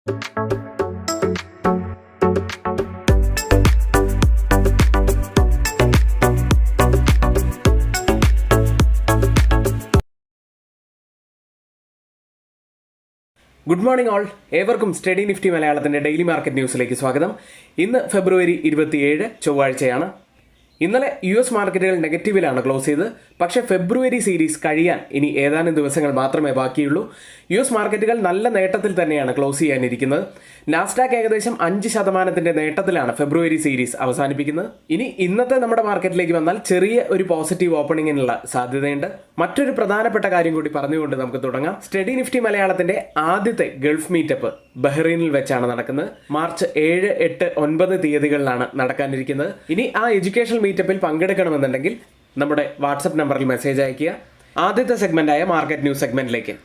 Good morning all, ഏവർക്കും study Nifty മലയാളത്തിൻ്റെ daily market ന്യൂസിലേക്ക് സ്വാഗതം. ഇന്ന് ഫെബ്രുവരി 27 ചൊവ്വാഴ്ചയാണ്. ഇന്നലെ US മാർക്കറ്റുകൾ നെഗറ്റീവിലാണ് ക്ലോസ് ചെയ്തത്. പക്ഷേ ഫെബ്രുവരി സീരീസ് കഴിയാൻ ഇനി ഏതാനും ദിവസങ്ങൾ മാത്രമേ ബാക്കിയുള്ളൂ. US മാർക്കറ്റുകൾ നല്ല നേട്ടത്തിൽ തന്നെയാണ് ക്ലോസ് ചെയ്യാനിരിക്കുന്നത്. നാസ്ഡാക്ക് ഏകദേശം 5% നേട്ടത്തിലാണ് ഫെബ്രുവരി സീരീസ് അവസാനിപ്പിക്കുന്നത്. ഇനി ഇന്നത്തെ നമ്മുടെ മാർക്കറ്റിലേക്ക് വന്നാൽ ചെറിയ ഒരു പോസിറ്റീവ് ഓപ്പണിങ്ങിനുള്ള സാധ്യതയുണ്ട്. മറ്റൊരു പ്രധാനപ്പെട്ട കാര്യം കൂടി പറഞ്ഞുകൊണ്ട് നമുക്ക് തുടങ്ങാം. സ്റ്റഡി നിഫ്റ്റി മലയാളത്തിന്റെ ആദ്യത്തെ ഗൾഫ് മീറ്റപ്പ് ബഹ്റൈനിൽ വെച്ചാണ് നടക്കുന്നത്. മാർച്ച് 7, 8, 9 തീയതികളിലാണ് നടക്കാനിരിക്കുന്നത്. ഇനി ആ എഡ്യൂക്കേഷണൽ മീറ്റപ്പിൽ പങ്കെടുക്കണമെന്നുണ്ടെങ്കിൽ നമ്മുടെ വാട്സപ്പ് നമ്പറിൽ മെസ്സേജ് അയയ്ക്കുക. ആദ്യത്തെ സെഗ്മെന്റായ മാർക്കറ്റ് ന്യൂസ് സെഗ്മെന്റിലേക്ക്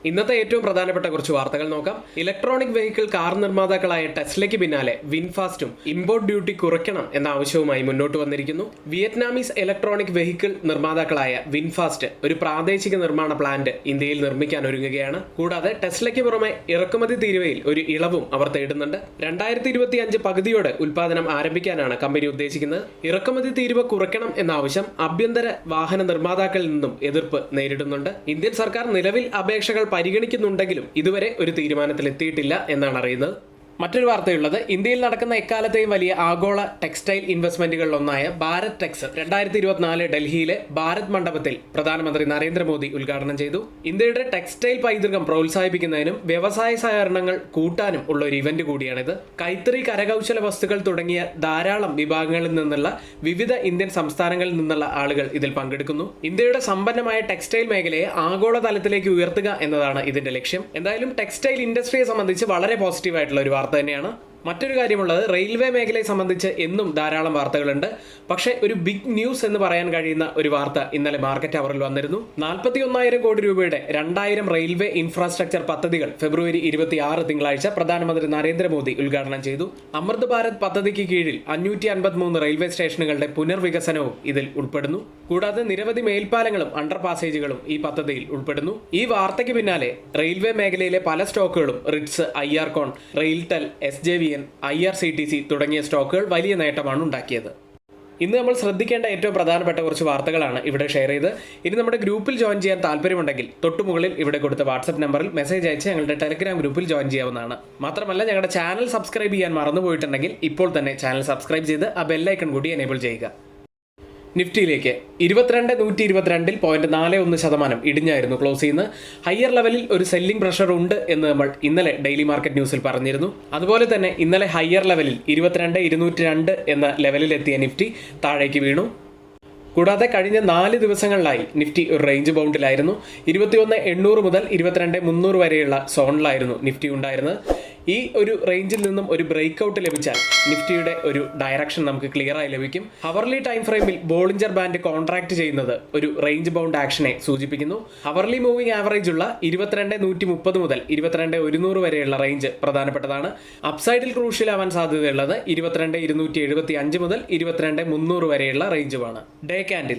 ഇന്നത്തെ ഏറ്റവും പ്രധാനപ്പെട്ട കുറച്ച് വാർത്തകൾ നോക്കാം. ഇലക്ട്രോണിക് വെഹിക്കിൾ കാർ നിർമ്മാതാക്കളായ ടെസ്ലയ്ക്ക് പിന്നാലെ വിൻഫാസ്റ്റും ഇമ്പോർട്ട് ഡ്യൂട്ടി കുറയ്ക്കണം എന്ന ആവശ്യവുമായി മുന്നോട്ട് വന്നിരിക്കുന്നു. വിയറ്റ്നാമീസ് ഇലക്ട്രോണിക് വെഹിക്കിൾ നിർമ്മാതാക്കളായ വിൻഫാസ്റ്റ് ഒരു പ്രാദേശിക നിർമ്മാണ പ്ലാന്റ് ഇന്ത്യയിൽ നിർമ്മിക്കാൻ ഒരുങ്ങുകയാണ്. കൂടാതെ ടെസ്ലയ്ക്ക് പുറമെ ഇറക്കുമതി തീരുവയിൽ ഒരു ഇളവും അവർ തേടുന്നുണ്ട്. 2025 പകുതിയോടെ ഉൽപ്പാദനം ആരംഭിക്കാനാണ് കമ്പനി ഉദ്ദേശിക്കുന്നത്. ഇറക്കുമതി തീരുവ കുറയ്ക്കണം എന്ന ആവശ്യം ആഭ്യന്തര വാഹന നിർമ്മാതാക്കളിൽ നിന്നും എതിർപ്പ് നേരിടുന്നുണ്ട്. ഇന്ത്യൻ സർക്കാർ നിലവിൽ അപേക്ഷകൾ പരിഗണിക്കുന്നുണ്ടെങ്കിലും ഇതുവരെ ഒരു തീരുമാനത്തിലെത്തിയിട്ടില്ല എന്നാണ് അറിയുന്നത്. മറ്റൊരു വാർത്തയുള്ളത്, ഇന്ത്യയിൽ നടക്കുന്ന എക്കാലത്തെയും വലിയ ആഗോള ടെക്സ്റ്റൈൽ ഇൻവെസ്റ്റ്മെന്റുകളിലൊന്നായ ഭാരത് ടെക്സ് 2024 ഡൽഹിയിലെ ഭാരത് മണ്ഡപത്തിൽ പ്രധാനമന്ത്രി നരേന്ദ്രമോദി ഉദ്ഘാടനം ചെയ്തു. ഇന്ത്യയുടെ ടെക്സ്റ്റൈൽ പൈതൃകം പ്രോത്സാഹിപ്പിക്കുന്നതിനും വ്യവസായ സഹകരണങ്ങൾ കൂട്ടാനും ഉള്ള ഒരു ഇവന്റ് കൂടിയാണിത്. കൈത്തറി, കരകൗശല വസ്തുക്കൾ തുടങ്ങിയ ധാരാളം വിഭാഗങ്ങളിൽ നിന്നുള്ള വിവിധ ഇന്ത്യൻ സംസ്ഥാനങ്ങളിൽ നിന്നുള്ള ആളുകൾ ഇതിൽ പങ്കെടുക്കുന്നു. ഇന്ത്യയുടെ സമ്പന്നമായ ടെക്സ്റ്റൈൽ മേഖലയെ ആഗോളതലത്തിലേക്ക് ഉയർത്തുക എന്നതാണ് ഇതിന്റെ ലക്ഷ്യം. എന്തായാലും ടെക്സ്റ്റൈൽ ഇൻഡസ്ട്രിയെ സംബന്ധിച്ച് വളരെ പോസിറ്റീവായിട്ടുള്ള ഒരു വാർത്ത തന്നെയാണ്. മറ്റൊരു കാര്യമുള്ളത്, റെയിൽവേ മേഖലയെ സംബന്ധിച്ച് എന്നും ധാരാളം വാർത്തകളുണ്ട്. പക്ഷേ ഒരു ബിഗ് ന്യൂസ് എന്ന് പറയാൻ കഴിയുന്ന ഒരു വാർത്ത ഇന്നലെ മാർക്കറ്റ് അവറിൽ വന്നിരുന്നു. 41,000 കോടി രൂപയുടെ 2000 റെയിൽവേ ഇൻഫ്രാസ്ട്രക്ചർ പദ്ധതികൾ ഫെബ്രുവരി 26 തിങ്കളാഴ്ച പ്രധാനമന്ത്രി നരേന്ദ്രമോദി ഉദ്ഘാടനം ചെയ്തു. അമൃത് ഭാരത് പദ്ധതിക്ക് കീഴിൽ 553 റെയിൽവേ സ്റ്റേഷനുകളുടെ പുനർവികസനവും ഇതിൽ ഉൾപ്പെടുന്നു. കൂടാതെ നിരവധി മേൽപ്പാലങ്ങളും അണ്ടർ പാസേജുകളും ഈ പദ്ധതിയിൽ ഉൾപ്പെടുന്നു. ഈ വാർത്തയ്ക്ക് പിന്നാലെ റെയിൽവേ മേഖലയിലെ പല സ്റ്റോക്കുകളും റിറ്റ്സ്, ഐആർകോൺ, റെയിൽടെൽ, SJVN, IRCTC തുടങ്ങിയ സ്റ്റോക്കുകൾ വലിയ നേട്ടമാണ് ഉണ്ടാക്കിയത്. ഇന്ന് നമ്മൾ ശ്രദ്ധിക്കേണ്ട ഏറ്റവും പ്രധാനപ്പെട്ട കുറച്ച് വാർത്തകളാണ് ഇവിടെ ഷെയർ ചെയ്ത്. ഇനി നമ്മുടെ ഗ്രൂപ്പിൽ ജോയിൻ ചെയ്യാൻ താല്പര്യമുണ്ടെങ്കിൽ തൊട്ടുമുകളിൽ ഇവിടെ കൊടുത്ത വാട്സപ്പ് നമ്പറിൽ മെസ്സേജ് അയച്ച് ഞങ്ങളുടെ ടെലഗ്രാം ഗ്രൂപ്പിൽ ജോയിൻ ചെയ്യാവുന്നതാണ്. മാത്രമല്ല, ഞങ്ങളുടെ ചാനൽ സബ്സ്ക്രൈബ് ചെയ്യാൻ മറന്നുപോയിട്ടുണ്ടെങ്കിൽ ഇപ്പോൾ തന്നെ ചാനൽ സബ്സ്ക്രൈബ് ചെയ്ത് ആ ബെല്ലൈക്കൺ കൂടി എനേബിൾ ചെയ്യുക. നിഫ്റ്റിയിലേക്ക് 22,122 0.41% ഇടിഞ്ഞായിരുന്നു ക്ലോസ് ചെയ്യുന്നത്. ഹയർ ലെവലിൽ ഒരു സെല്ലിംഗ് പ്രഷർ ഉണ്ട് എന്ന് നമ്മൾ ഇന്നലെ ഡെയിലി മാർക്കറ്റ് ന്യൂസിൽ പറഞ്ഞിരുന്നു. അതുപോലെ തന്നെ ഇന്നലെ ഹയർ ലെവലിൽ 22,202 എന്ന ലെവലിലെത്തിയ നിഫ്റ്റി താഴേക്ക് വീണു. കൂടാതെ കഴിഞ്ഞ 4 ദിവസങ്ങളിലായി നിഫ്റ്റി ഒരു റേഞ്ച് ബൗണ്ടിലായിരുന്നു. 21,800 മുതൽ 22,300 വരെയുള്ള സോണിലായിരുന്നു നിഫ്റ്റി ഉണ്ടായിരുന്നത്. ഈ ഒരു റേഞ്ചിൽ നിന്നും ഒരു ബ്രേക്ക് ഔട്ട് ലഭിച്ചാൽ നിഫ്റ്റിയുടെ ഒരു ഡയറക്ഷൻ നമുക്ക് ക്ലിയർ ആയി ലഭിക്കും. ഹവർലി ടൈം ഫ്രെയിമിൽ ബോളിഞ്ചർ ബാൻഡ് കോൺട്രാക്ട് ചെയ്യുന്നത് ഒരു റേഞ്ച് ബൗണ്ട് ആക്ഷനെ സൂചിപ്പിക്കുന്നു. ഹവർലി മൂവിംഗ് ആവറേജ് ഉള്ള 22,130 മുതൽ 22,100 വരെയുള്ള റേഞ്ച് പ്രധാനപ്പെട്ടതാണ്. അപ്സൈഡിൽ ക്രൂഷ്യലാവാൻ സാധ്യതയുള്ളത് 22,275 മുതൽ 22,300 വരെയുള്ള റേഞ്ചുമാണ്. ഡേ ക്യാൻഡിൽ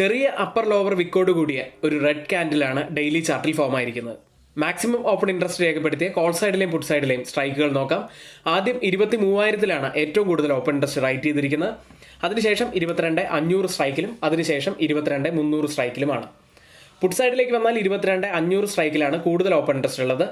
ചെറിയ അപ്പർ ലോവർ വിക്കോട് കൂടിയ ഒരു റെഡ് ക്യാൻഡിലാണ് ഡെയിലി ചാർട്ടിൽ ഫോം ആയിരിക്കുന്നത്. മാക്സിമം ഓപ്പൺ ഇൻട്രസ്റ്റ് രേഖപ്പെടുത്തിയ കോൾ സൈഡിലെയും പുട്ട് സൈഡിലെയും സ്ട്രൈക്കുകൾ നോക്കാം. ആദ്യം 23,000 ഏറ്റവും കൂടുതൽ ഓപ്പൺ ഇൻട്രസ്റ്റ് റൈറ്റ് ചെയ്തിരിക്കുന്നത്. അതിനുശേഷം 22,500 സ്ട്രൈക്കിലും അതിനുശേഷം 22,300 സ്ട്രൈക്കിലുമാണ്. പുട്ട് സൈഡിലേക്ക് വന്നാൽ 22,500 സ്ട്രൈക്കിലാണ് കൂടുതൽ ഓപ്പൺ ഇൻട്രസ്റ്റ് ഉള്ളത്.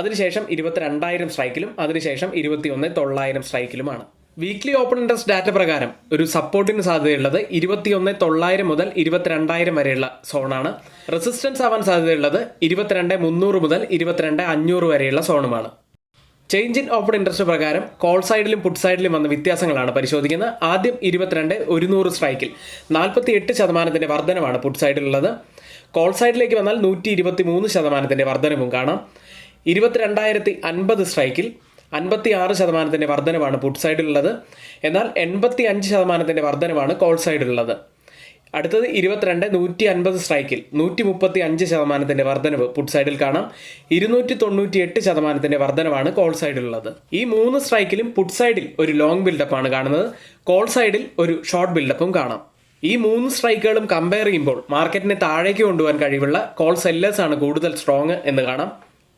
അതിനുശേഷം 22,000 സ്ട്രൈക്കിലും അതിനുശേഷം 21,900 സ്ട്രൈക്കിലുമാണ്. വീക്ക്ലി ഓപ്പൺ ഇൻട്രസ്റ്റ് ഡാറ്റ പ്രകാരം ഒരു സപ്പോർട്ടിന് സാധ്യതയുള്ളത് 21,900 മുതൽ 22,000 വരെയുള്ള സോണാണ്. റെസിസ്റ്റൻസ് ആവാൻ സാധ്യതയുള്ളത് 22,300 മുതൽ 22,500 വരെയുള്ള സോണുമാണ്. ചേഞ്ച് ഇൻ ഓപ്പൺ ഇൻട്രസ്റ്റ് പ്രകാരം കോൾ സൈഡിലും പുട്ട് സൈഡിലും വന്ന വ്യത്യാസങ്ങളാണ് പരിശോധിക്കുന്നത്. ആദ്യം 22,100 സ്ട്രൈക്കിൽ 48% വർധനമാണ് പുട്ട് സൈഡിലുള്ളത്. കോൾ സൈഡിലേക്ക് വന്നാൽ 123% വർധനവും കാണാം. 22,050 സ്ട്രൈക്കിൽ 56% വർധനമാണ് പുട്ട് സൈഡിലുള്ളത്. എന്നാൽ 85% വർധനമാണ് കോൾ സൈഡിലുള്ളത്. അടുത്തത് 22,150 സ്ട്രൈക്കിൽ 135% വർധനവ് പുട്ട് സൈഡിൽ കാണാം. 298% വർധനവാണ് കോൾ സൈഡിലുള്ളത്. ഈ 3 സ്ട്രൈക്കിലും പുട്ട് സൈഡിൽ ഒരു ലോങ് ബിൽഡപ്പാണ് കാണുന്നത്. കോൾ സൈഡിൽ ഒരു ഷോർട്ട് ബിൽഡപ്പും കാണാം. ഈ 3 സ്ട്രൈക്കുകളും കമ്പയർ ചെയ്യുമ്പോൾ മാർക്കറ്റിനെ താഴേക്ക് കൊണ്ടുപോകാൻ കഴിവുള്ള കോൾ സെല്ലേഴ്സാണ് കൂടുതൽ സ്ട്രോങ് എന്ന് കാണാം.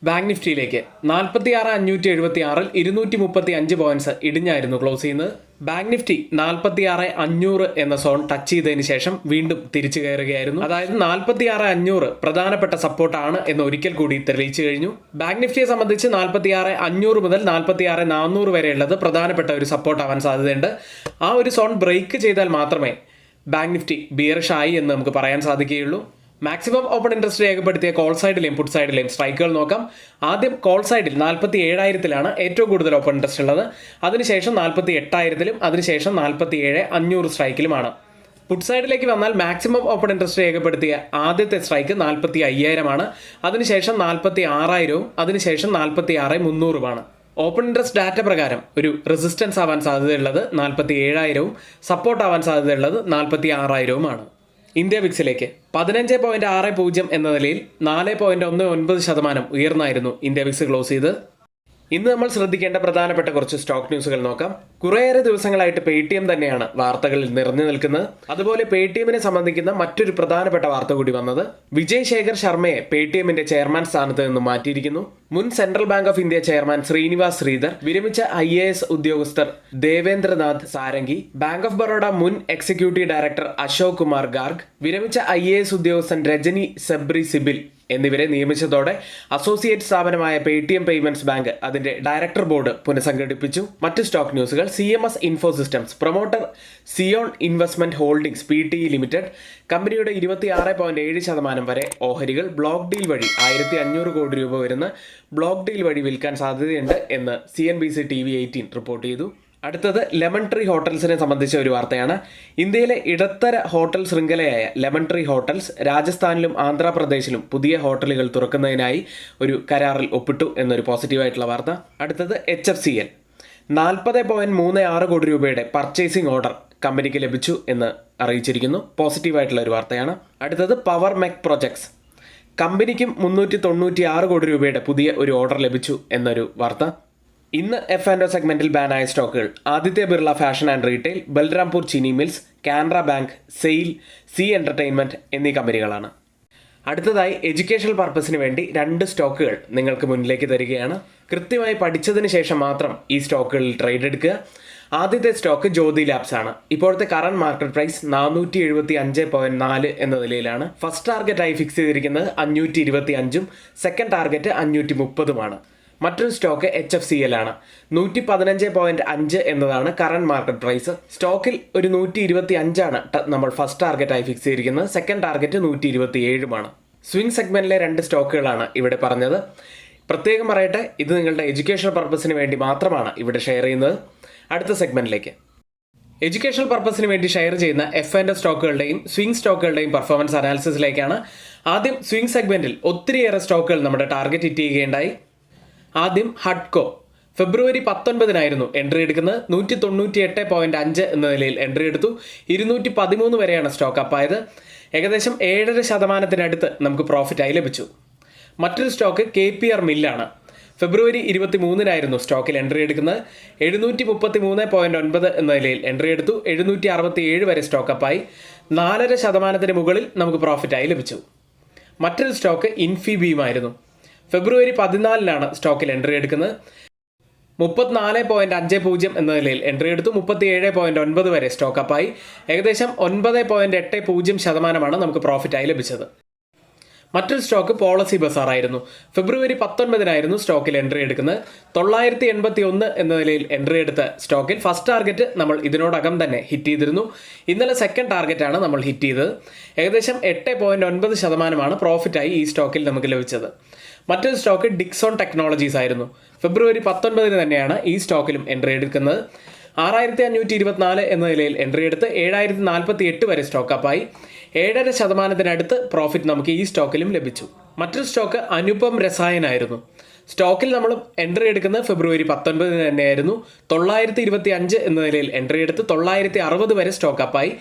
ബാങ്ക് നിഫ്റ്റിയിലേക്ക് 46,576 235 പോയിന്റ്സ് ഇടിഞ്ഞായിരുന്നു ക്ലോസ് ചെയ്യുന്നത്. ബാങ്ക് നിഫ്റ്റി 46,500 എന്ന സോൺ ടച്ച് ചെയ്തതിന് ശേഷം വീണ്ടും തിരിച്ചു കയറുകയായിരുന്നു. അതായത് 46,500 പ്രധാനപ്പെട്ട സപ്പോർട്ടാണ് എന്ന് ഒരിക്കൽ കൂടി തെളിയിച്ചു കഴിഞ്ഞു. ബാങ്ക് നിഫ്റ്റിയെ സംബന്ധിച്ച് 46,500 മുതൽ 46,400 വരെയുള്ളത് പ്രധാനപ്പെട്ട ഒരു സപ്പോർട്ട് ആവാൻ സാധ്യതയുണ്ട്. ആ ഒരു സോൺ ബ്രേക്ക് ചെയ്താൽ മാത്രമേ ബാങ്ക് നിഫ്റ്റി ബിയറിഷ് ആയി എന്ന് നമുക്ക് പറയാൻ സാധിക്കുകയുള്ളൂ. മാക്സിമം ഓപ്പൺ ഇൻട്രസ്റ്റ് രേഖപ്പെടുത്തിയ കോൾ സൈഡിലെയും പുട്ട് സൈഡിലെയും സ്ട്രൈക്കുകൾ നോക്കാം. ആദ്യം കോൾ സൈഡിൽ 47,000 ഏറ്റവും കൂടുതൽ ഓപ്പൺ ഇൻട്രസ്റ്റ് ഉള്ളത്. അതിനുശേഷം 48,000 അതിനുശേഷം 47,500 സ്ട്രൈക്കിലുമാണ്. പുട്ട് സൈഡിലേക്ക് വന്നാൽ മാക്സിമം ഓപ്പൺ ഇൻട്രസ്റ്റ് രേഖപ്പെടുത്തിയ ആദ്യത്തെ സ്ട്രൈക്ക് 45,000 അതിനുശേഷം 46,000 അതിനുശേഷം 46,300 ഓപ്പൺ ഇൻട്രസ്റ്റ് ഡാറ്റ പ്രകാരം ഒരു റെസിസ്റ്റൻസ് ആവാൻ സാധ്യതയുള്ളത് 47,000 സപ്പോർട്ട് ആവാൻ സാധ്യതയുള്ളത് 46,000 ഇന്ത്യ വിക്സിലേക്ക് 15.60 എന്ന നിലയിൽ 4.19% ഉയർന്നായിരുന്നു ഇന്ത്യ വിക്സ് ക്ലോസ് ചെയ്ത്. ഇന്ന് നമ്മൾ ശ്രദ്ധിക്കേണ്ട പ്രധാനപ്പെട്ട കുറച്ച് സ്റ്റോക്ക് ന്യൂസുകൾ നോക്കാം. കുറേയേറെ ദിവസങ്ങളായിട്ട് പേടിഎം തന്നെയാണ് വാർത്തകളിൽ നിറഞ്ഞു നിൽക്കുന്നത്. അതുപോലെ പേടിഎമ്മിനെ സംബന്ധിക്കുന്ന മറ്റൊരു പ്രധാനപ്പെട്ട വാർത്ത കൂടി വന്നത് വിജയ് ശേഖർ ശർമ്മയെ പേടിഎമ്മിന്റെ ചെയർമാൻ സ്ഥാനത്ത് നിന്ന് മാറ്റിയിരിക്കുന്നു. മുൻ central bank of India chairman Srinivas Sridhar, വിരമിച്ച IAS ഉദ്യോഗസ്ഥർ ദേവേന്ദ്രനാഥ് സാരംഗി, ബാങ്ക് ഓഫ് ബറോഡ മുൻ എക്സിക്യൂട്ടീവ് ഡയറക്ടർ അശോക് കുമാർ ഗാർഗ്, വിരമിച്ച IAS ഉദ്യോഗസ്ഥൻ രജനി സബ്രി സിബിൽ എന്നിവരെ നിയമിച്ചതോടെ അസോസിയേറ്റ് സ്ഥാപനമായ പേടിഎം പേയ്മെന്റ്സ് ബാങ്ക് അതിന്റെ ഡയറക്ടർ ബോർഡ് പുനഃസംഘടിപ്പിച്ചു. മറ്റ് സ്റ്റോക്ക് ന്യൂസുകൾ CMS info systems promoter Zion investment holdings PTE limited കമ്പനിയുടെ 26.7% വരെ ഓഹരികൾ ബ്ലോക്ക് ഡീൽ വഴി 1,500 കോടി രൂപ വരുന്ന ബ്ലോക്ക് ഡീൽ വഴി വിൽക്കാൻ സാധ്യതയുണ്ട് എന്ന് CNBC TV18 റിപ്പോർട്ട് ചെയ്തു. അടുത്തത് ലെമൺ ട്രീ ഹോട്ടൽസിനെ സംബന്ധിച്ച ഒരു വാർത്തയാണ്. ഇന്ത്യയിലെ ഇടത്തര ഹോട്ടൽ ശൃംഖലയായ ലെമൺ ട്രീ ഹോട്ടൽസ് രാജസ്ഥാനിലും ആന്ധ്രാപ്രദേശിലും പുതിയ ഹോട്ടലുകൾ തുറക്കുന്നതിനായി ഒരു കരാറിൽ ഒപ്പിട്ടു എന്നൊരു പോസിറ്റീവായിട്ടുള്ള വാർത്ത. അടുത്തത് HFCL 40.36 കോടി രൂപയുടെ പർച്ചേസിംഗ് ഓർഡർ കമ്പനിക്ക് ലഭിച്ചു എന്ന് അറിയിച്ചിരിക്കുന്നു. പോസിറ്റീവായിട്ടുള്ള ഒരു വാർത്തയാണ്. അടുത്തത് പവർ മെക് പ്രൊജക്ട്സ് കമ്പനിക്കും 396 കോടി രൂപയുടെ പുതിയ ഒരു ഓർഡർ ലഭിച്ചു എന്നൊരു വാർത്ത. ഇന്ന് F&O സെഗ്മെന്റിൽ ബാനായ സ്റ്റോക്കുകൾ Aditya Birla fashion and retail, Balrampur Chini mills, Canara bank, SAIL, Zee entertainment എന്നീ കമ്പനികളാണ്. അടുത്തതായി എഡ്യൂക്കേഷണൽ പർപ്പസിന് വേണ്ടി 2 സ്റ്റോക്കുകൾ നിങ്ങൾക്ക് മുന്നിലേക്ക് തരികയാണ്. കൃത്യമായി പഠിച്ചതിന് ശേഷം മാത്രം ഈ സ്റ്റോക്കുകളിൽ ട്രേഡ് എടുക്കുക. ആദ്യത്തെ സ്റ്റോക്ക് ജ്യോതി ലാബ്സ് ആണ്. ഇപ്പോഴത്തെ കറന്റ് മാർക്കറ്റ് പ്രൈസ് 475.4 എന്ന നിലയിലാണ്. ഫസ്റ്റ് ടാർഗറ്റായി ഫിക്സ് ചെയ്തിരിക്കുന്നത് 525 സെക്കൻഡ് ടാർഗറ്റ് 530 മറ്റൊരു സ്റ്റോക്ക് HFCL ആണ്. 115.5 എന്നതാണ് കറന്റ് മാർക്കറ്റ് പ്രൈസ്. സ്റ്റോക്കിൽ ഒരു 125 നമ്മൾ ഫസ്റ്റ് ടാർഗറ്റായി ഫിക്സ് ചെയ്തിരിക്കുന്നത്. സെക്കൻഡ് ടാർഗറ്റ് 127 സ്വിംഗ് സെഗ്മെന്റിലെ 2 സ്റ്റോക്കുകളാണ് ഇവിടെ പറഞ്ഞത്. പ്രത്യേകം പറയട്ടെ, ഇത് നിങ്ങളുടെ എഡ്യൂക്കേഷണൽ പർപ്പസിന് വേണ്ടി മാത്രമാണ് ഇവിടെ ഷെയർ ചെയ്യുന്നത്. അടുത്ത സെഗ്മെന്റിലേക്ക്, എഡ്യൂക്കേഷണൽ പർപ്പസിന് വേണ്ടി ഷെയർ ചെയ്യുന്ന F&O സ്റ്റോക്കുകളുടെയും സ്വിംഗ് സ്റ്റോക്കുകളുടെയും പെർഫോമൻസ് അനാലിസിസിലേക്കാണ്. ആദ്യം സ്വിംഗ് സെഗ്മെന്റിൽ ഒത്തിരിയേറെ സ്റ്റോക്കുകൾ നമ്മുടെ ടാർഗറ്റ് ഹിറ്റ് ചെയ്യുകയുണ്ടായി. ആദ്യം ഹഡ്കോ ഫെബ്രുവരി 19 എൻട്രി എടുക്കുന്നത്. 198.5 എന്ന നിലയിൽ എൻട്രി എടുത്തു. 213 വരെയാണ് സ്റ്റോക്ക് അപ്പായത്. ഏകദേശം 7.5% നമുക്ക് പ്രോഫിറ്റായി ലഭിച്ചു. മറ്റൊരു സ്റ്റോക്ക് KPR മില്ലാണ്. ഫെബ്രുവരി 23 സ്റ്റോക്കിൽ എൻട്രി എടുക്കുന്നത്. 733.9 എന്ന നിലയിൽ എൻട്രി എടുത്തു. 767 വരെ സ്റ്റോക്ക് അപ്പായി. 4.5% മുകളിൽ നമുക്ക് പ്രോഫിറ്റായി ലഭിച്ചു. മറ്റൊരു സ്റ്റോക്ക് ഇൻഫിബീം ആയിരുന്നു. ഫെബ്രുവരി 14 സ്റ്റോക്കിൽ എൻട്രി എടുക്കുന്നത്. 34.50 എന്ന നിലയിൽ എൻട്രി എടുത്തു. 37.9 വരെ സ്റ്റോക്ക് അപ്പായി. ഏകദേശം 9.80% നമുക്ക് പ്രോഫിറ്റായി ലഭിച്ചത്. മറ്റൊരു സ്റ്റോക്ക് പോളിസി ബസാർ ആയിരുന്നു. ഫെബ്രുവരി 19 സ്റ്റോക്കിൽ എൻട്രി എടുക്കുന്നത്. 981 എന്ന നിലയിൽ എൻട്രി എടുത്ത സ്റ്റോക്കിൽ ഫസ്റ്റ് ടാർഗറ്റ് നമ്മൾ ഇതിനോടകം തന്നെ ഹിറ്റ് ചെയ്തിരുന്നു. ഇന്നലെ സെക്കൻഡ് ടാർഗറ്റാണ് നമ്മൾ ഹിറ്റ് ചെയ്തത്. ഏകദേശം 8.9% പ്രോഫിറ്റായി ഈ സ്റ്റോക്കിൽ നമുക്ക് ലഭിച്ചത്. മറ്റൊരു സ്റ്റോക്ക് ഡിക്സോൺ ടെക്നോളജീസ് ആയിരുന്നു. ഫെബ്രുവരി 19 തന്നെയാണ് ഈ സ്റ്റോക്കിലും എൻട്രി എടുക്കുന്നത്. 6,524 എന്ന നിലയിൽ എൻട്രി എടുത്ത് 7,048 വരെ സ്റ്റോക്ക് അപ്പായി. 7.5% പ്രോഫിറ്റ് നമുക്ക് ഈ സ്റ്റോക്കിലും ലഭിച്ചു. മറ്റൊരു സ്റ്റോക്ക് അനുപം രസായൻ ആയിരുന്നു. സ്റ്റോക്കിൽ നമ്മൾ എൻട്രി എടുക്കുന്നത് ഫെബ്രുവരി 19 തന്നെയായിരുന്നു. 925 എന്ന നിലയിൽ എൻട്രി എടുത്ത് 960 വരെ സ്റ്റോക്ക് അപ്പായി.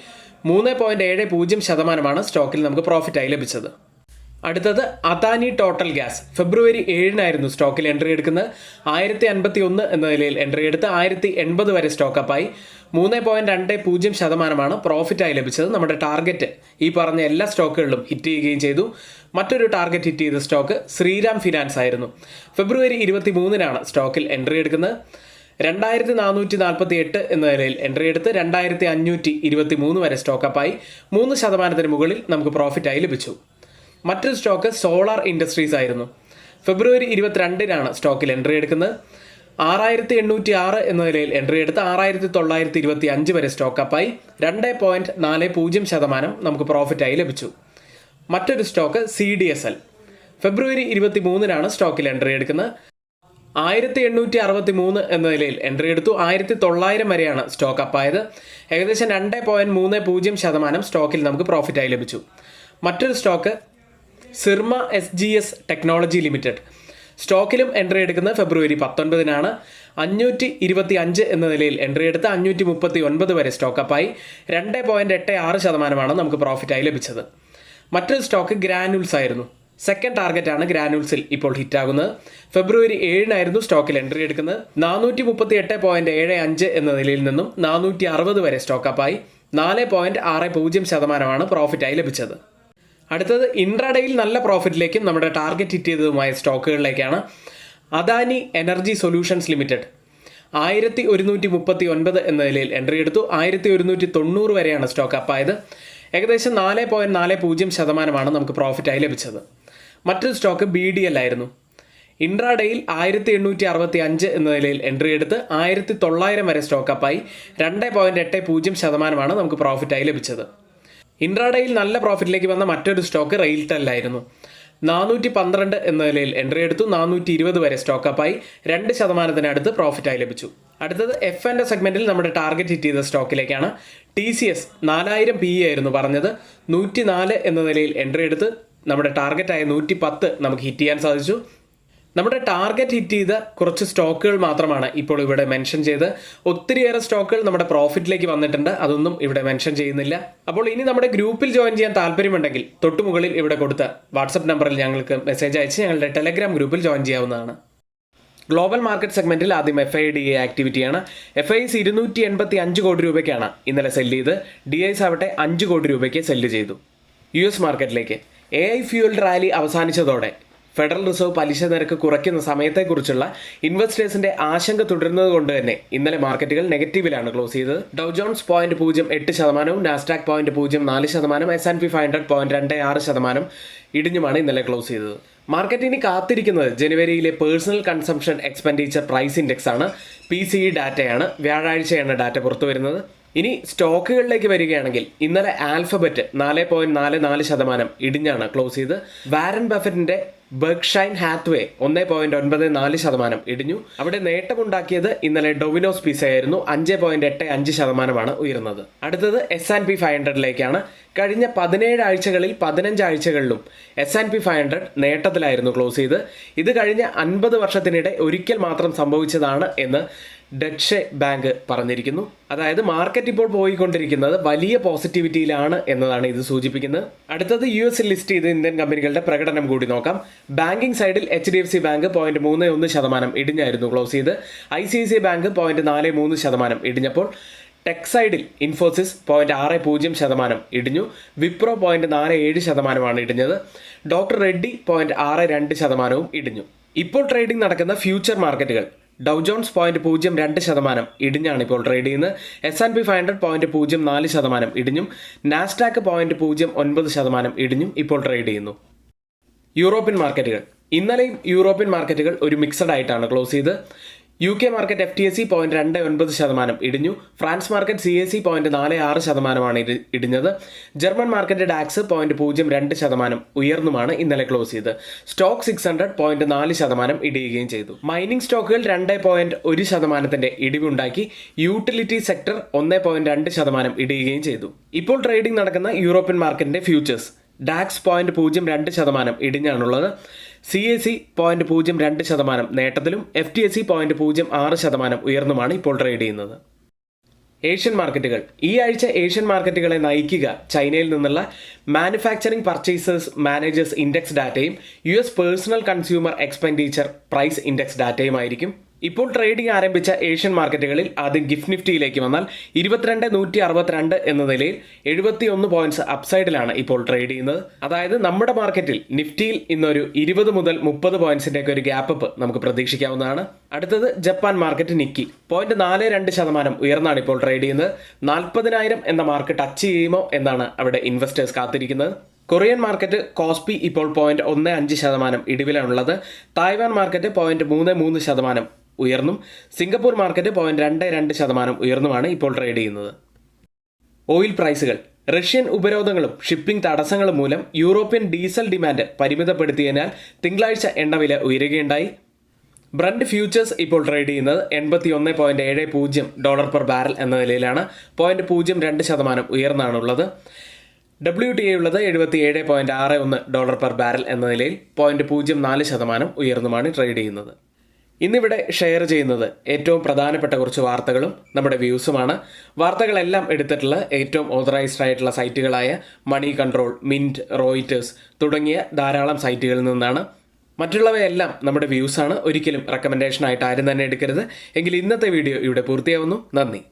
3.70% സ്റ്റോക്കിൽ നമുക്ക് പ്രോഫിറ്റായി ലഭിച്ചത്. അടുത്തത് അദാനി ടോട്ടൽ ഗ്യാസ്. ഫെബ്രുവരി 7-നായിരുന്നു സ്റ്റോക്കിൽ എൻട്രി എടുക്കുന്നത്. 1051 എന്ന നിലയിൽ എൻട്രി എടുത്ത് 1080 വരെ സ്റ്റോക്കപ്പായി. 3.20% പ്രോഫിറ്റായി ലഭിച്ചത്. നമ്മുടെ ടാർഗറ്റ് ഈ പറഞ്ഞ എല്ലാ സ്റ്റോക്കുകളിലും ഹിറ്റ് ചെയ്യുകയും ചെയ്തു. മറ്റൊരു ടാർഗറ്റ് ഹിറ്റ് ചെയ്ത സ്റ്റോക്ക് ശ്രീറാം ഫിനാൻസ് ആയിരുന്നു. ഫെബ്രുവരി 23-നാണ് സ്റ്റോക്കിൽ എൻട്രി എടുക്കുന്നത്. 2448 എന്ന നിലയിൽ എൻട്രി എടുത്ത് 2523 വരെ സ്റ്റോക്കപ്പായി. 3% മുകളിൽ നമുക്ക് പ്രോഫിറ്റായി ലഭിച്ചു. മറ്റൊരു സ്റ്റോക്ക് സോളാർ ഇൻഡസ്ട്രീസ് ആയിരുന്നു. ഫെബ്രുവരി 22-നാണ് സ്റ്റോക്കിൽ എൻട്രി എടുക്കുന്നത്. 6806 എന്ന നിലയിൽ എൻട്രി എടുത്ത് 6925 വരെ സ്റ്റോക്കപ്പായി. 2.40% നമുക്ക് പ്രോഫിറ്റായി ലഭിച്ചു. മറ്റൊരു സ്റ്റോക്ക് CDSL. ഫെബ്രുവരി 23-നാണ് സ്റ്റോക്കിൽ എൻട്രി എടുക്കുന്നത്. 1863 എന്ന നിലയിൽ എൻട്രി എടുത്തു. 1900 വരെയാണ് സ്റ്റോക്ക് അപ്പായത്. ഏകദേശം 2.30% സ്റ്റോക്കിൽ നമുക്ക് പ്രോഫിറ്റായി ലഭിച്ചു. മറ്റൊരു stock Syrma SGS technology limited. സ്റ്റോക്കിലും എൻട്രി എടുക്കുന്നത് ഫെബ്രുവരി 19-നാണ്. 525 എന്ന നിലയിൽ എൻട്രി എടുത്ത് 539 വരെ സ്റ്റോക്കപ്പായി. 2.86% നമുക്ക് പ്രോഫിറ്റായി ലഭിച്ചത്. മറ്റൊരു സ്റ്റോക്ക് ഗ്രാനുൾസ് ആയിരുന്നു. സെക്കൻഡ് ടാർഗറ്റാണ് ഗ്രാനുൾസിൽ ഇപ്പോൾ ഹിറ്റാകുന്നത്. ഫെബ്രുവരി 7-നായിരുന്നു സ്റ്റോക്കിൽ എൻട്രി എടുക്കുന്നത്. 438.75 എന്ന നിലയിൽ നിന്നും 460 വരെ സ്റ്റോക്കപ്പായി. 4.60% പ്രോഫിറ്റായി ലഭിച്ചത്. അടുത്തത് ഇൻട്രാഡേയിൽ നല്ല പ്രോഫിറ്റിലേക്കും നമ്മുടെ ടാർഗറ്റ് ഹിറ്റ് ചെയ്തതുമായ സ്റ്റോക്കുകളിലേക്കാണ്. അദാനി എനർജി സൊല്യൂഷൻസ് ലിമിറ്റഡ് 1139 എന്ന നിലയിൽ എൻട്രി എടുത്തു. 1190 വരെയാണ് സ്റ്റോക്ക് അപ്പായത്. ഏകദേശം 4.40% നമുക്ക് പ്രോഫിറ്റായി ലഭിച്ചത്. മറ്റൊരു സ്റ്റോക്ക് BDL ആയിരുന്നു. ഇൻട്രാഡേയിൽ 1865 എന്ന നിലയിൽ എൻട്രി എടുത്ത് 1900 വരെ സ്റ്റോക്ക് അപ്പായി. 2.80% നമുക്ക് പ്രോഫിറ്റായി ലഭിച്ചത്. ഇൻട്രാഡേയിൽ നല്ല പ്രോഫിറ്റിലേക്ക് വന്ന മറ്റൊരു സ്റ്റോക്ക് റെയിൽടെൽ ആയിരുന്നു. 412 എന്ന നിലയിൽ എൻട്രി എടുത്തു. 420 വരെ സ്റ്റോക്ക് അപ്പായി. 2% പ്രോഫിറ്റായി ലഭിച്ചു. അടുത്തത് F&O സെഗ്മെന്റിൽ നമ്മുടെ ടാർഗറ്റ് ഹിറ്റ് ചെയ്ത സ്റ്റോക്കിലേക്കാണ്. TCS 4000 PE ആയിരുന്നു പറഞ്ഞത്. 104 എന്ന നിലയിൽ എൻട്രി എടുത്ത് നമ്മുടെ ടാർഗറ്റായ 110 നമുക്ക് ഹിറ്റ് ചെയ്യാൻ സാധിച്ചു. നമ്മുടെ ടാർഗറ്റ് ഹിറ്റ് ചെയ്ത കുറച്ച് സ്റ്റോക്കുകൾ മാത്രമാണ് ഇപ്പോൾ ഇവിടെ മെൻഷൻ ചെയ്ത്. ഒത്തിരിയേറെ സ്റ്റോക്കുകൾ നമ്മുടെ പ്രോഫിറ്റിലേക്ക് വന്നിട്ടുണ്ട്. അതൊന്നും ഇവിടെ മെൻഷൻ ചെയ്യുന്നില്ല. അപ്പോൾ ഇനി നമ്മുടെ ഗ്രൂപ്പിൽ ജോയിൻ ചെയ്യാൻ താല്പര്യമുണ്ടെങ്കിൽ തൊട്ടുമുകളിൽ ഇവിടെ കൊടുത്ത വാട്സപ്പ് നമ്പറിൽ ഞങ്ങൾക്ക് മെസ്സേജ് അയച്ച് ഞങ്ങളുടെ ടെലഗ്രാം ഗ്രൂപ്പിൽ ജോയിൻ ചെയ്യാവുന്നതാണ്. ഗ്ലോബൽ മാർക്കറ്റ് സെഗ്മെന്റിൽ ആദ്യം FIDA ആക്ടിവിറ്റിയാണ്. FIs 285 കോടി രൂപയ്ക്കാണ് ഇന്നലെ സെല്ല് ചെയ്ത്. DIs ആവട്ടെ 5 കോടി രൂപയ്ക്ക് സെല്ല് ചെയ്തു. US മാർക്കറ്റിലേക്ക് AI ഫ്യൂൽ റാലി അവസാനിച്ചതോടെ ഫെഡറൽ റിസർവ് പലിശ നിരക്ക് കുറയ്ക്കുന്ന സമയത്തെക്കുറിച്ചുള്ള ഇൻവെസ്റ്റേഴ്സിന്റെ ആശങ്ക തുടരുന്നത് കൊണ്ട് തന്നെ ഇന്നലെ മാർക്കറ്റുകൾ നെഗറ്റീവിലാണ് ക്ലോസ് ചെയ്തത്. ഡൗ ജോൺസ് 0.08%, നാസ്ഡാക്ക് 0.04%, S&P 500 0.26% ഇടിഞ്ഞുമാണ് ഇന്നലെ ക്ലോസ് ചെയ്തത്. മാർക്കറ്റ് ഇനി കാത്തിരിക്കുന്നത് ജനുവരിയിലെ personal consumption expenditure price index ആണ്. PCE ഡാറ്റയാണ്. വ്യാഴാഴ്ചയാണ് ഡാറ്റ പുറത്തു വരുന്നത്. ഇനി സ്റ്റോക്കുകളിലേക്ക് വരികയാണെങ്കിൽ ഇന്നലെ ആൽഫബറ്റ് 4.44% ഇടിഞ്ഞാണ് ക്ലോസ് ചെയ്ത്. വാരൻ ബഫറ്റിന്റെ ബെർക്ക്ഷൈർ ഹാത്വേ 1.94% ഇടിഞ്ഞു. അവിടെ നേട്ടമുണ്ടാക്കിയത് ഇന്നലെ ഡൊമിനോസ് പിസ്സ ആയിരുന്നു. 5.85% ഉയർന്നത്. അടുത്തത് S&P 500ലേക്കാണ്. കഴിഞ്ഞ 17 ആഴ്ചകളിൽ 15 ആഴ്ചകളിലും S&P 500 നേട്ടത്തിലായിരുന്നു ക്ലോസ് ചെയ്ത്. ഇത് കഴിഞ്ഞ 50 വർഷത്തിനിടെ ഒരിക്കൽ മാത്രം സംഭവിച്ചതാണ് എന്ന് ഡച്ച് ബാങ്ക് പറഞ്ഞിരിക്കുന്നു. അതായത് മാർക്കറ്റ് ഇപ്പോൾ പോയിക്കൊണ്ടിരിക്കുന്നത് വലിയ പോസിറ്റിവിറ്റിയിലാണ് എന്നതാണ് ഇത് സൂചിപ്പിക്കുന്നത്. അടുത്തത് US ലിസ്റ്റ് ചെയ്ത ഇന്ത്യൻ കമ്പനികളുടെ പ്രകടനം കൂടി നോക്കാം. ബാങ്കിംഗ് സൈഡിൽ HDFC ബാങ്ക് 0.31% ഇടിഞ്ഞായിരുന്നു ക്ലോസ് ചെയ്ത്. ICICI ബാങ്ക് 0.43% ഇടിഞ്ഞപ്പോൾ ടെക് സൈഡിൽ ഇൻഫോസിസ് 0.60% ഇടിഞ്ഞു. വിപ്രോ 0.47% ഇടിഞ്ഞത്. ഡോക്ടർ റെഡ്ഡി 0.62% ഇടിഞ്ഞു. ഇപ്പോൾ ട്രേഡിംഗ് നടക്കുന്ന ഫ്യൂച്ചർ മാർക്കറ്റുകൾ ഡൗ ജോൺസ് 0.02% ഇടിഞ്ഞാണ് ഇപ്പോൾ ട്രേഡ് ചെയ്യുന്നത്. S&P 500 0.04% ഇടിഞ്ഞും. നാസ്ഡാക്ക് 0.09% ഇടിഞ്ഞും ഇപ്പോൾ ട്രേഡ് ചെയ്യുന്നു. യൂറോപ്യൻ മാർക്കറ്റുകൾ ഇന്നലെയും യൂറോപ്യൻ മാർക്കറ്റുകൾ ഒരു മിക്സഡ് ആയിട്ടാണ് ക്ലോസ് ചെയ്ത്. UK മാർക്കറ്റ് FTSE 0.29% ഇടിഞ്ഞു. ഫ്രാൻസ് മാർക്കറ്റ് CAC 0.46% ഇടിഞ്ഞത്. ജർമ്മൻ മാർക്കറ്റ് ഡാക്സ് 0.02% ഉയർന്നുമാണ് ഇന്നലെ ക്ലോസ് ചെയ്ത്. സ്റ്റോക്ക് 600 0.4% ഇടിയുകയും ചെയ്തു. മൈനിങ് സ്റ്റോക്കുകൾ 2.1% ഇടിവുണ്ടാക്കി. യൂട്ടിലിറ്റി സെക്ടർ 1.2% ഇടിയുകയും ചെയ്തു. ഇപ്പോൾ ട്രേഡിംഗ് നടക്കുന്ന യൂറോപ്യൻ മാർക്കറ്റിന്റെ ഫ്യൂച്ചേഴ്സ് ഡാക്സ് 0.02% ഇടിഞ്ഞാണുള്ളത്. CAC 0.02% നേട്ടത്തിലും FTSE 0.06% ഉയർന്നുമാണ് ഇപ്പോൾ ട്രേഡ് ചെയ്യുന്നത്. ഏഷ്യൻ മാർക്കറ്റുകൾ. ഈ ആഴ്ച ഏഷ്യൻ മാർക്കറ്റുകളെ നയിക്കുക ചൈനയിൽ നിന്നുള്ള മാനുഫാക്ചറിംഗ് പർച്ചേസേഴ്സ് മാനേജേഴ്സ് ഇൻഡെക്സ് ഡാറ്റയും US personal consumer expenditure price index ഡാറ്റയുമായിരിക്കും. ഇപ്പോൾ ട്രേഡിംഗ് ആരംഭിച്ച ഏഷ്യൻ മാർക്കറ്റുകളിൽ ആദ്യം ഗിഫ്റ്റ് നിഫ്റ്റിയിലേക്ക് വന്നാൽ 22,162 എന്ന നിലയിൽ 71 പോയിന്റ്സ് അപ്സൈഡിലാണ് ഇപ്പോൾ ട്രേഡ് ചെയ്യുന്നത്. അതായത് നമ്മുടെ മാർക്കറ്റിൽ നിഫ്റ്റിയിൽ ഇന്നൊരു 20 മുതൽ 30 പോയിന്റ്സിന്റെ ഒക്കെ ഒരു ഗ്യാപ്പ് അപ്പ് നമുക്ക് പ്രതീക്ഷിക്കാവുന്നതാണ്. അടുത്തത് ജപ്പാൻ മാർക്കറ്റ് നിക്കി 0.42% ഉയർന്നാണ് ഇപ്പോൾ ട്രേഡ് ചെയ്യുന്നത്. 40,000 എന്ന മാർക്ക് ടച്ച് ചെയ്യുമോ എന്നാണ് അവിടെ ഇൻവെസ്റ്റേഴ്സ് കാത്തിരിക്കുന്നത്. കൊറിയൻ മാർക്കറ്റ് കോസ്പി ഇപ്പോൾ 0.15% ഇടിവിലാണുള്ളത്. തായ്വാൻ മാർക്കറ്റ് 0.33% ഉയർന്നും സിംഗപ്പൂർ മാർക്കറ്റ് 0.22% ഉയർന്നുമാണ് ഇപ്പോൾ ട്രേഡ് ചെയ്യുന്നത്. ഓയിൽ പ്രൈസുകൾ. റഷ്യൻ ഉപരോധങ്ങളും ഷിപ്പിംഗ് തടസ്സങ്ങളും മൂലം യൂറോപ്യൻ ഡീസൽ ഡിമാൻഡ് പരിമിതപ്പെടുത്തിയതിനാൽ തിങ്കളാഴ്ച എണ്ണവില ഉയരുകയുണ്ടായി. ബ്രണ്ട് ഫ്യൂച്ചേഴ്സ് ഇപ്പോൾ ട്രേഡ് ചെയ്യുന്നത് $81.70 പെർ ബാരൽ എന്ന നിലയിലാണ്. 0.02% ഉയർന്നാണുള്ളത്. WTI ഉള്ളത് $77.61 പെർ ബാരൽ എന്ന നിലയിൽ 0.04% ഉയർന്നുമാണ് ട്രേഡ് ചെയ്യുന്നത്. ഇന്നിവിടെ ഷെയർ ചെയ്യുന്നത് ഏറ്റവും പ്രധാനപ്പെട്ട കുറച്ച് വാർത്തകളും നമ്മുടെ വ്യൂസുമാണ്. വാർത്തകളെല്ലാം എടുത്തിട്ടുള്ള ഏറ്റവും ഓതറൈസ്ഡ് ആയിട്ടുള്ള സൈറ്റുകളായ മണി കൺട്രോൾ, മിൻറ്റ്, റോയിറ്റേഴ്സ് തുടങ്ങിയ ധാരാളം സൈറ്റുകളിൽ നിന്നാണ്. മറ്റുള്ളവയെല്ലാം നമ്മുടെ വ്യൂസാണ്, ഒരിക്കലും റെക്കമെൻഡേഷൻ ആയിട്ട് ആരും തന്നെ എടുക്കരുത്. എങ്കിൽ ഇന്നത്തെ വീഡിയോ ഇവിടെ പൂർത്തിയാവുന്നു. നന്ദി.